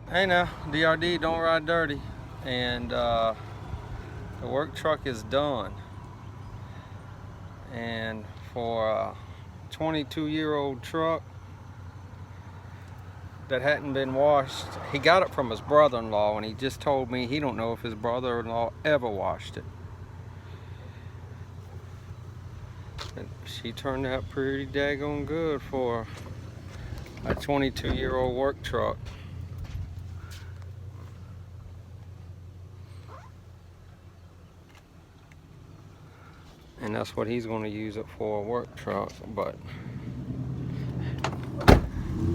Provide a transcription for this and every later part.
Hey now, DRD, don't ride dirty. And the work truck is done. And for a 22-year-old truck that hadn't been washed, he got it from his brother-in-law, and he just told me he don't know if his brother-in-law ever washed it. And she turned out pretty daggone good for a 22-year-old work truck. And that's what he's going to use it for, a work truck. But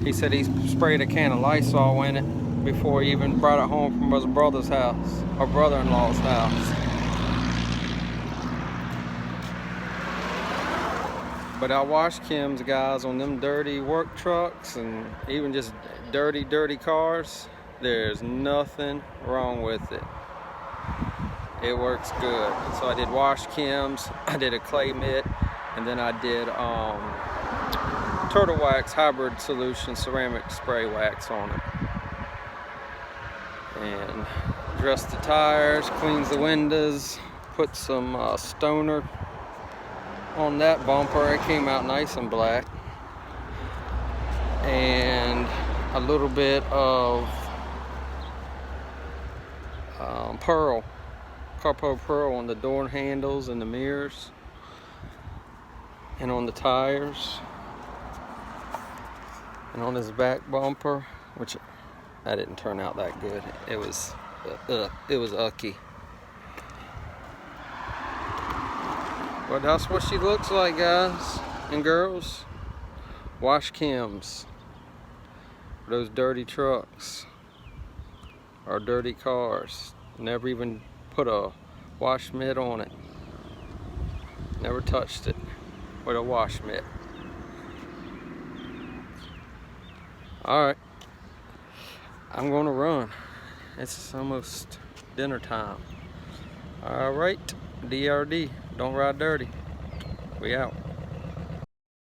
he said he sprayed a can of Lysol in it before he even brought it home from his brother's house, or brother-in-law's house. But I watch Kim's guys on them dirty work trucks and even just dirty cars. There's nothing wrong with it. It works good. So I did wash Kim's, I did a clay mitt, and then I did Turtle Wax hybrid solution ceramic spray wax on it. And dressed the tires, cleans the windows, put some stoner on that bumper. It came out nice and black. And a little bit of pearl, Carpo Pearl on the door handles and the mirrors and on the tires and on his back bumper, which that didn't turn out that good. It was ucky. But that's what she looks like, guys and girls. Wash Kim's. Those dirty trucks or dirty cars. Never even put a wash mitt on it. Never touched it with a wash mitt. Alright, I'm gonna run. It's almost dinner time. Alright, DRD, don't ride dirty. We out.